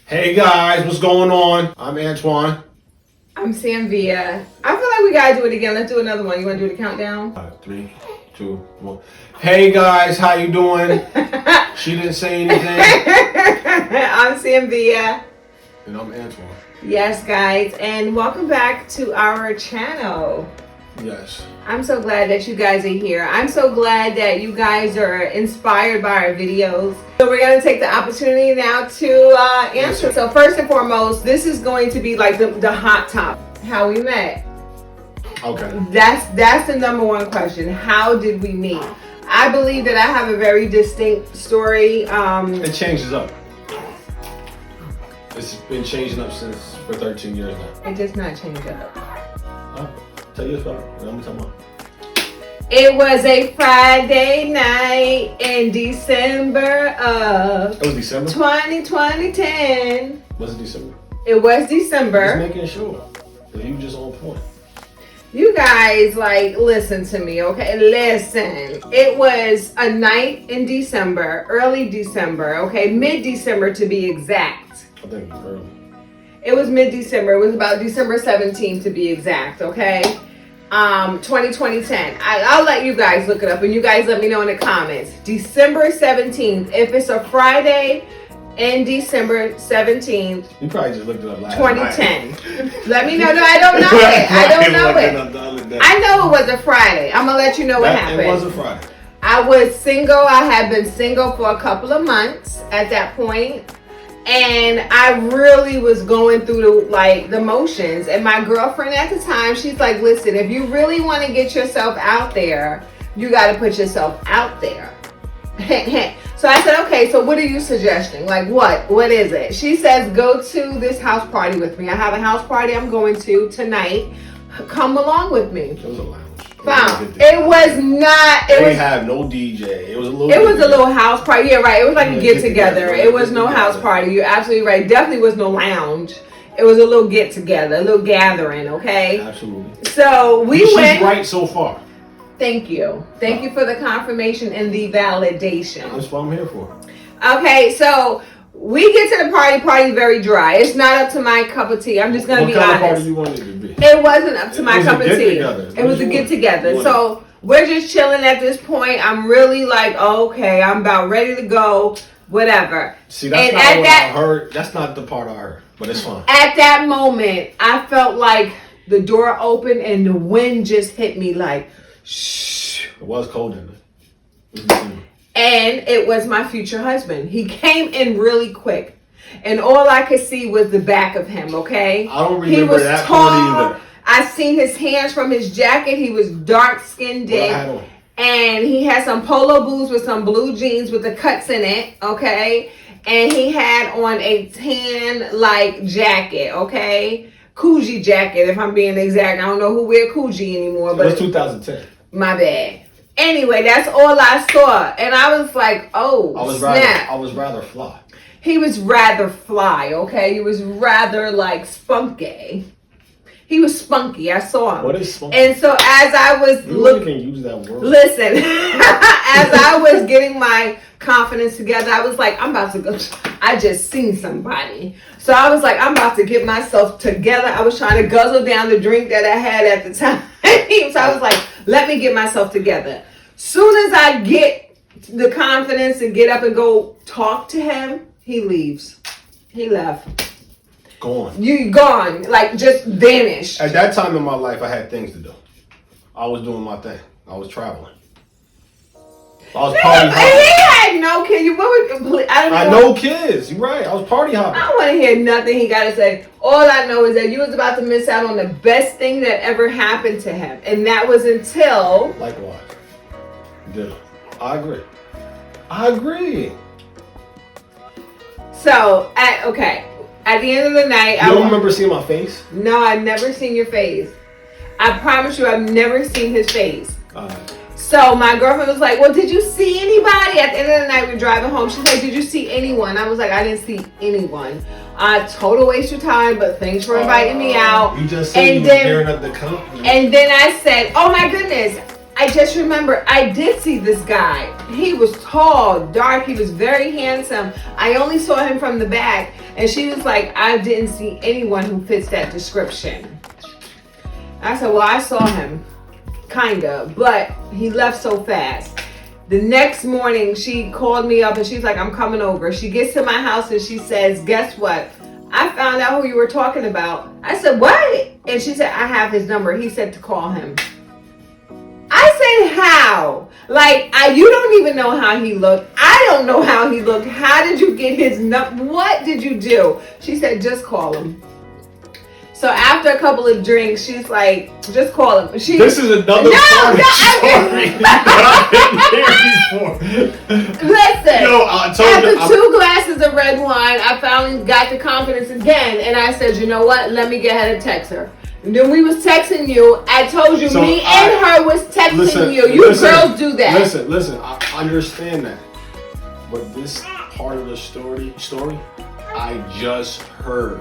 Hey guys, what's going on? I'm Antwan. I'm Samvia. I feel like we gotta do it again. Let's do another one. You wanna do the countdown? 5, 3, 2, 1. Hey guys, how you doing? She didn't say anything. I'm Samvia. And I'm Antwan. Yes, guys, and welcome back to our channel. Yes. I'm so glad that you guys are here. I'm so glad that you guys are inspired by our videos. So we're going to take the opportunity now to answer. So first and foremost, this is going to be like the hot top. How we met. Okay. That's the number one question. How did we meet? I believe that I have a very distinct story. It changes up. It's been changing up for 13 years now. It does not change up. Oh, tell you about it. I'm talking about. It was a Friday night in December of It was December? 2010. Was it December? It was December. Just making sure. Because you just on point. You guys, listen to me, okay? Listen. It was a night in December, early December, okay? Mid-December to be exact. I think it was early. It was mid-December. It was about December 17th to be exact, okay? 2010. I'll let you guys look it up and you guys let me know in the comments. December 17th. If it's a Friday in December 17th. You probably just looked it up last 2010. night. Let me know. No, I don't know it. I don't know it. I know it was a Friday. I'm going to let you know what happened. It was a Friday. I was single. I had been single for a couple of months at that point. And I really was going through the motions. And my girlfriend at the time, she's like, listen, if you really want to get yourself out there, you got to put yourself out there. So I said, okay, so what are you suggesting? What is it? She says, go to this house party with me. I have a house party I'm going to tonight. Come along with me. It was a lounge. It was not. They have no DJ. It was a little. It was a little house party. Yeah, right. It was like a get together. It was no house party. You're absolutely right. Definitely was no lounge. It was a little get together, a little gathering. Okay. Absolutely. So we went. She's right so far. Thank you. Thank you for the confirmation and the validation. That's what I'm here for. Okay, so we get to the party very dry. It's not up to my cup of tea. I'm just gonna be honest. What kind of party you wanted it to be? It wasn't up to my cup of tea. It was a get together. So we're just chilling at this point. I'm really okay, I'm about ready to go. Whatever. See, that's not what I heard. That's not the part I heard, but it's fine. At that moment, I felt like the door opened and the wind just hit me shh. It was cold in there. And it was my future husband. He came in really quick. And all I could see was the back of him, okay? I don't remember he was that tall. part either. I seen his hands from his jacket. He was dark-skinned. And he had some polo boots with some blue jeans with the cuts in it, okay? And he had on a tan, jacket, okay? Coogee jacket, if I'm being exact. I don't know who wear Coogee anymore. But it was 2010. My bad. Anyway, that's all I saw. And I was like, oh, snap. I was rather fly. He was rather fly, okay? He was rather spunky. He was spunky. I saw him. What is spunky? And so as I was looking, can use that word. Listen, as I was getting my confidence together, I was like, I'm about to go. I just seen somebody. So I was like, I'm about to get myself together. I was trying to guzzle down the drink that I had at the time. So I was like, let me get myself together. Soon as I get the confidence to get up and go talk to him, he leaves. He left. Gone. You gone. Just vanished. At that time in my life, I had things to do. I was doing my thing. I was traveling. I was party hopping. He had no kids. I had no kids. You're right. I was party hopping. I don't want to hear nothing he got to say. All I know is that you was about to miss out on the best thing that ever happened to him. And that was until... Likewise. Did I agree. I agree. So, at the end of the night... You don't remember seeing my face? No, I've never seen your face. I promise you, I've never seen his face. So my girlfriend was like, well, did you see anybody? At the end of the night, we're driving home. She's like, did you see anyone? I was like, I didn't see anyone. Total waste of time, but thanks for inviting me out. You just said you were gearing up the company. And then I said, oh my goodness, I just remember I did see this guy. He was tall, dark. He was very handsome. I only saw him from the back. And she was like, I didn't see anyone who fits that description. I said, well, I saw him. Kind of. But he left so fast. The next morning, she called me up and she's like, I'm coming over. She gets to my house and she says, guess what? I found out who you were talking about. I said, what? And she said, I have his number. He said to call him. I said, how? Like, you don't even know how he looked. I don't know how he looked. How did you get his number? What did you do? She said, just call him. So after a couple of drinks, she's like, just call him. This is another story that I've been here before. Listen, after 2 glasses of red wine, I finally got the confidence again. And I said, you know what? Let me get her to text her. And then we was texting you. I told you, me and her was texting you. You girls do that. Listen, I understand that. But this part of the story, I just heard.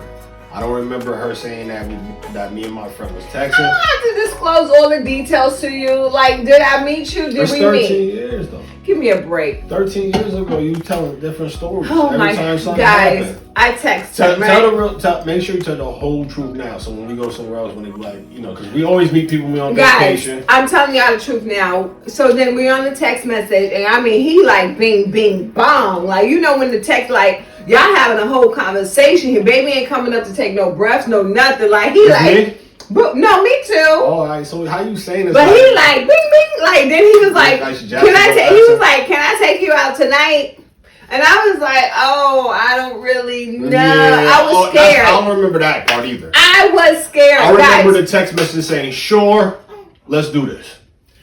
I don't remember her saying that me and my friend was texting. I don't have to disclose all the details to you. Like, did I meet you? Did we meet? 13 years though. Give me a break. 13 years ago, you telling different stories. Oh every my time something guys, happened. I text her, right? Make sure you tell the whole truth now. So when we go somewhere else, when they be like, because we always meet people when we on vacation. I'm telling y'all the truth now. So then we on the text message, and I mean, he like bing, bing, bong. Like, when the text like, y'all having a whole conversation here. Baby ain't coming up to take no breaths, no nothing. Like, he like... Me? No, me too. All right, so how you saying this? But he like, bing, bing. Like, then he was like, can I take you out tonight? And I was like, oh, I don't really know. Yeah. I was scared. I don't remember that part either. I was scared. I remember the text message saying, sure, let's do this.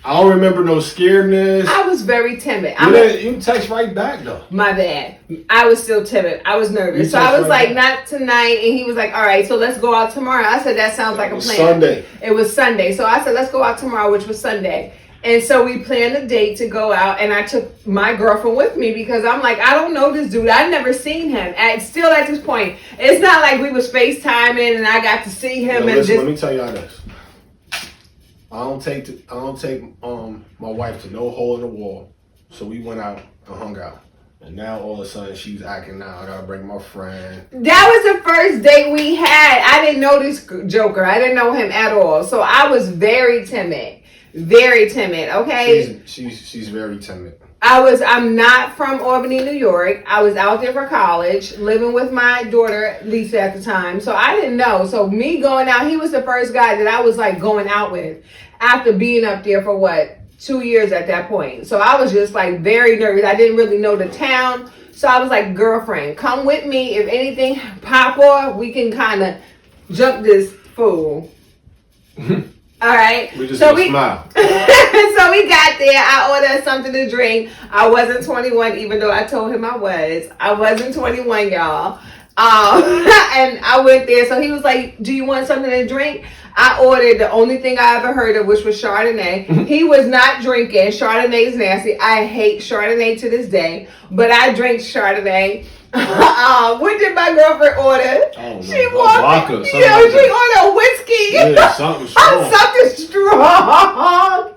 I don't remember no scaredness. I was very timid. You text right back though. My bad. I was still timid. I was nervous. So I was like, not tonight. And he was like, all right, so let's go out tomorrow. I said, that sounds like a plan. Sunday. It was Sunday. So I said, let's go out tomorrow, which was Sunday. And so we planned a date to go out, and I took my girlfriend with me because I'm like, I don't know this dude. I've never seen him. Still at this point, it's not like we was FaceTiming and I got to see him. Let me tell y'all this. I don't take my wife to no hole in the wall. So we went out and hung out. And now all of a sudden she's acting now. I gotta bring my friend. That was the first date we had. I didn't know this joker. I didn't know him at all. So I was very timid. Very timid, okay? She's very timid. I'm not from Albany, New York. I was out there for college, living with my daughter, Lisa, at the time. So I didn't know. So me going out, he was the first guy that I was like going out with after being up there for 2 years at that point. So I was just like very nervous. I didn't really know the town. So I was like, girlfriend, come with me. If anything pop off, we can kind of jump this fool. All right. We just smile. So we got there. I ordered something to drink. I wasn't 21, even though I told him I was. I wasn't 21, y'all. And I went there. So he was like, do you want something to drink? I ordered the only thing I ever heard of, which was Chardonnay. He was not drinking. Chardonnay is nasty. I hate Chardonnay to this day. But I drink Chardonnay. What did my girlfriend order? Oh, no. She wanted, she ordered whiskey. Yeah, something strong. Something strong.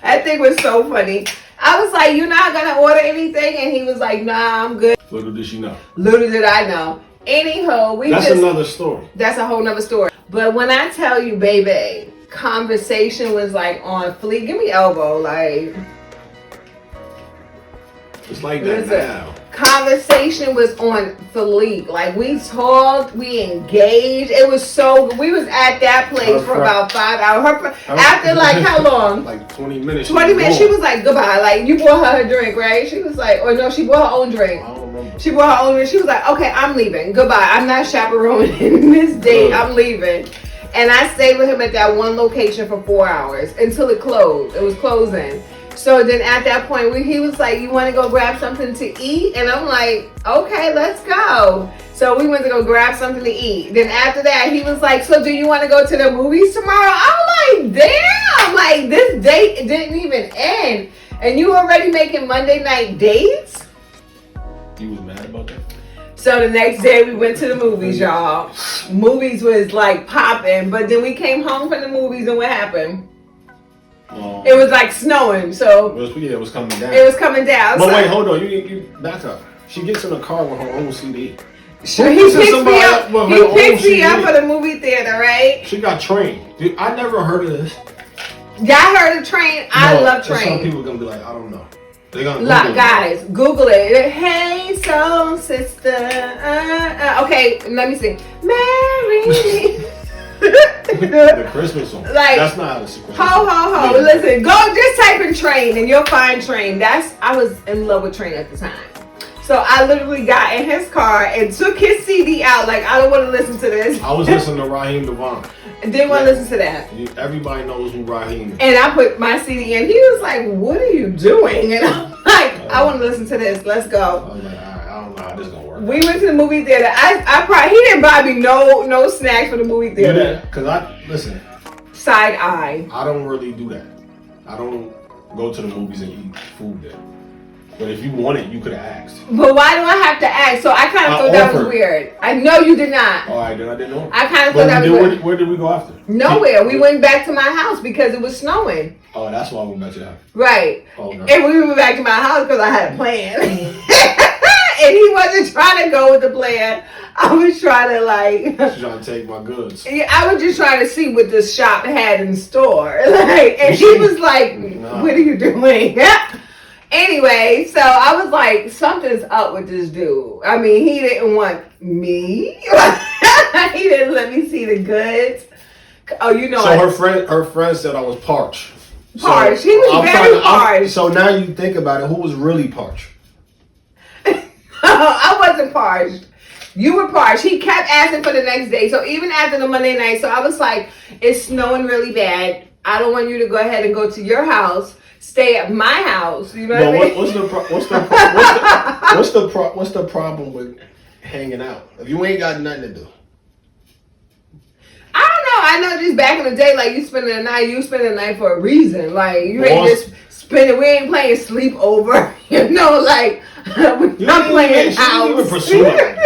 That thing was so funny. I was like, you're not gonna order anything? And he was like, nah, I'm good. Little did she know. Little did I know. Anywho, that's another story. That's a whole nother story. But when I tell you, baby, conversation was like on fleek. Give me elbow, like. It's like that now. Conversation was on fleek. Like, we talked, we engaged. It was so. We was at that place for about 5 hours. After like how long? Like 20 minutes. 20 minutes. She was like, goodbye. Like, you bought her a drink, right? She was like, or no, she bought her own drink. I don't remember. She bought her own drink. She was like, okay, I'm leaving. Goodbye. I'm not chaperoning this date. I'm leaving. And I stayed with him at that one location for 4 hours until it closed. It was closing. So then at that point, he was like, you want to go grab something to eat? And I'm like, okay, let's go. So we went to go grab something to eat. Then after that, he was like, so do you want to go to the movies tomorrow? I'm like, damn, like this date didn't even end. And you already making Monday night dates? You was mad about that? So the next day we went to the movies, y'all. Movies was like popping. But then we came home from the movies and what happened? It was like snowing, so it was coming down. It was coming down. But wait, hold on, you back up. She gets in the car with her own CD. Sure, he picks me up for the movie theater, right? She got trained. Dude, I never heard of this. Y'all heard of Train? I love Train. Some people gonna be like, I don't know. They gonna guys, Google it. Hey, soul sister. Okay, let me sing. Marry me. The Christmas song. Like, that's not how the Christmas ho ho ho. Yeah. Listen, go just type in Train and you'll find Train. I was in love with Train at the time. So I literally got in his car and took his CD out. Like, I don't want to listen to this. I was listening to Raheem Devon. Didn't want to listen to that. Everybody knows who Raheem is. And I put my CD in. He was like, "What are you doing?" And I'm like, "I want to listen to this. Let's go." I was like, all right, I don't know how this is gonna work. We went to the movie theater. I probably he didn't buy me no snacks for the movie theater. Yeah, listen. Side eye. I don't really do that. I don't go to the movies and eat food there. But if you want it, you could have asked. But why do I have to ask? So I kind of thought that was weird. I know you did not. All right, then I didn't know. I kind of thought that was weird. Where did we go after? Nowhere. We went back to my house because it was snowing. Oh, that's why we went back to your house. Right. Oh, no. And we went back to my house because I had a plan. And he wasn't trying to go with the plan. I was trying to She's trying to take my goods. Yeah, I was just trying to see what the shop had in store. And he was like, "What are you doing?" Anyway, so I was like, something's up with this dude. I mean, he didn't want me. He didn't let me see the goods. Oh, you know. So her friend said I was parched. Parched. He was very parched. So now you think about it, who was really parched? I wasn't parched. You were parched. He kept asking for the next day. So even after the Monday night, so I was like, it's snowing really bad. I don't want you to go ahead and go to your house. Stay at my house. You know what I mean? What's the problem with hanging out if you ain't got nothing to do? I don't know. I know just back in the day, like you spending the night, you spend the night for a reason. Like you ain't just spending. We ain't playing sleepover. You know, like we're not playing house. Even pursue it.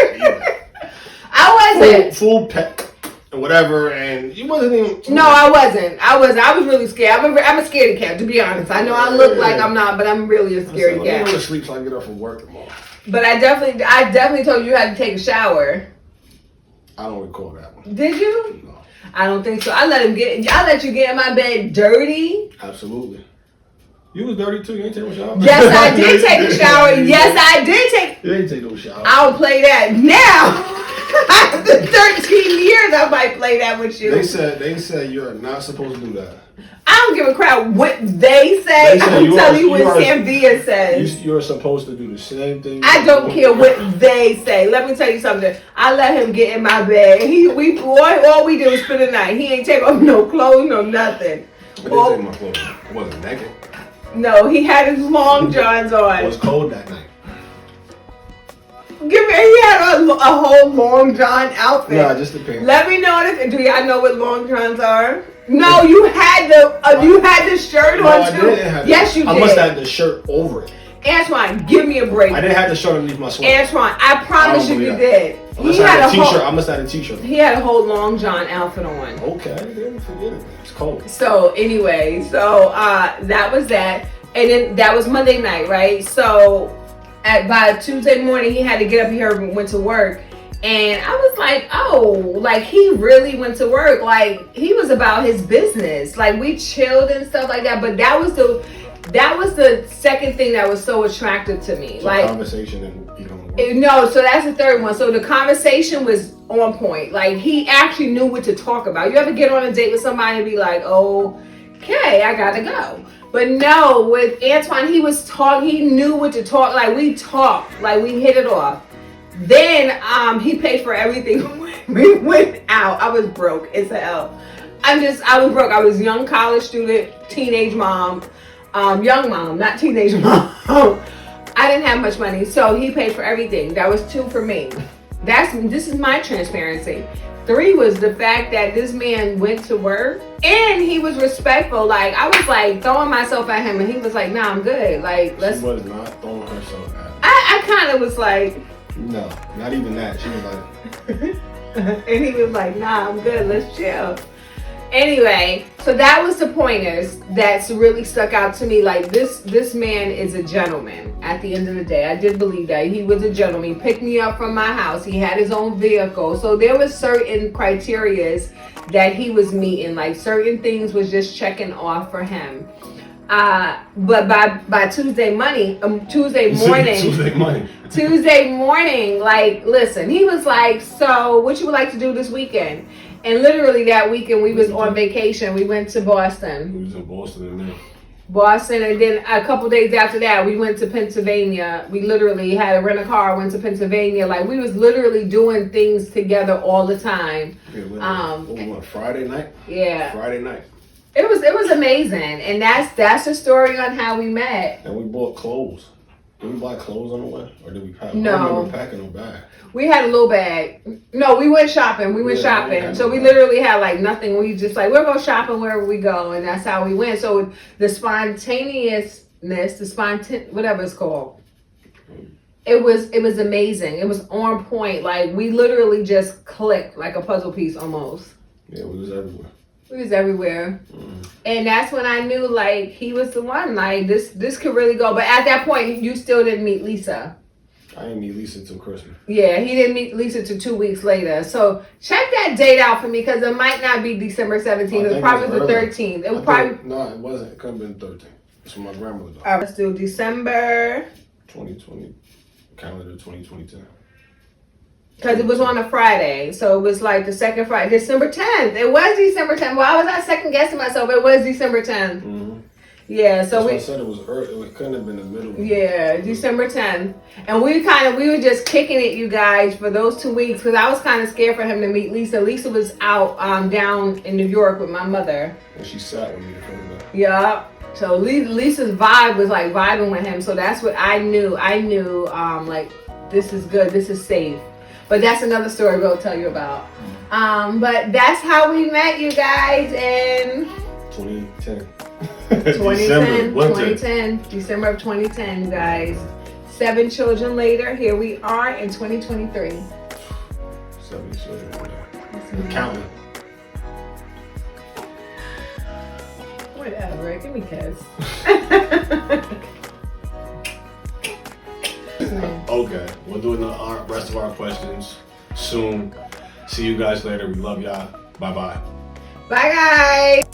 I wasn't full pet. Whatever, and you wasn't even. No, I wasn't. I was really scared. I'm a scaredy cat, to be honest. I know I look like I'm not, but I'm really a scaredy cat. I'm gonna sleep so I get up from work tomorrow. But I definitely told you had to take a shower. I don't recall that one. Did you? No. I don't think so. I let you get in my bed dirty. Absolutely. You was dirty too. You ain't take no shower. Yes, I did take a shower. Yes, I did take. You ain't take no shower. I'll play that now. After 13 years, I might play that with you. They said you're not supposed to do that. I don't give a crap what they say. I'm telling you what Samvia says. You're supposed to do the same thing. I don't care what they say. Let me tell you something. I let him get in my bed. All we did was spend the night. He ain't take off no clothes, no nothing. I didn't take my clothes. I wasn't naked. No, he had his long johns on. It was cold that night. He had a whole long john outfit. No, just the pants. Let me know do y'all know what long johns are? No, you had the shirt on too. Yes, you did. I must have had the shirt over it. Antwan, give me a break. I didn't have the shirt underneath my sweater. Antwan, I promise you did. I must have had a t-shirt. He had a whole long john outfit on. Okay, then forget it. It's cold. So anyway, that was that, and then that was Monday night, right? So by Tuesday morning, he had to get up here and went to work. And I was like, oh, like he really went to work. Like he was about his business. Like we chilled and stuff like that. But that was the second thing that was so attractive to me. So like conversation and you don't work. No, so that's the third one. So the conversation was on point. Like he actually knew what to talk about. You ever get on a date with somebody and be like, oh, okay, I gotta go. But no, with Antwan, he knew what to talk. Like we talked, like we hit it off. Then he paid for everything. We went out. I was broke as hell. I was broke. I was a young college student, teenage mom, young mom, not teenage mom. I didn't have much money, so he paid for everything. That was 2 for me. This is my transparency. 3 was the fact that this man went to work and he was respectful. Like I was like throwing myself at him, and he was like, "Nah, I'm good." Like She was not throwing herself at him. I kind of was like. No, not even that. She was like, and he was like, "Nah, I'm good. Let's chill." Anyway, So that was the pointers that's really stuck out to me. Like this man is a gentleman at the end of the day. I did believe that. He was a gentleman. He picked me up from my house. He had his own vehicle. So there was certain criterias that he was meeting. Like certain things was just checking off for him. But by Tuesday morning, Tuesday morning, like, listen, he was like, so what you would like to do this weekend? And literally that weekend we was on vacation. We went to Boston. We was in Boston and then a couple days after that we went to Pennsylvania. We literally had to rent a car, went to Pennsylvania. Like we was literally doing things together all the time. Yeah, we went Friday night? Yeah. Friday night. It was amazing. And that's the story on how we met. And we bought clothes. Did we buy clothes on the way? Or did we pack? No. I remember packing a bag. We had a little bag. No, we went shopping. We went shopping. So we literally had like nothing. We just like, we'll go shopping wherever we go. And that's how we went. So the spontaneousness, whatever it's called. It was amazing. It was on point. Like we literally just clicked like a puzzle piece almost. Yeah, we was everywhere. We was everywhere. And that's when I knew like he was the one. Like this could really go. But at that point you still didn't meet Lisa. I didn't meet Lisa till Christmas. Yeah, he didn't meet Lisa till 2 weeks later. So check that date out for me because it might not be December 17th. It was probably the 13th. It was probably no, it wasn't. It could have been 13th. It's when my grandmother died. All right, let's do December 2020, calendar 2022. Because it was on a Friday. So it was like the second Friday, December 10th. It was December 10th. Why was I second guessing myself? It was December 10th. Mm-hmm. Yeah, so I said it was early. It couldn't have been the middle. Yeah, December 10th. And we were just kicking it, you guys, for those 2 weeks because I was kind of scared for him to meet Lisa. Lisa was out down in New York with my mother. And she sat with me the first day. Yeah. So Lisa's vibe was like vibing with him. So that's what I knew. I knew like this is good. This is safe. But that's another story we'll tell you about. But that's how we met, you guys, in 2010. 2010, December of 2010, you guys. 7 children later, here we are in 2023. 7 children later. Counting. Whatever, give me a kiss. Okay, we'll do the rest of our questions soon. See you guys later. We love y'all. Bye-bye. Bye, guys.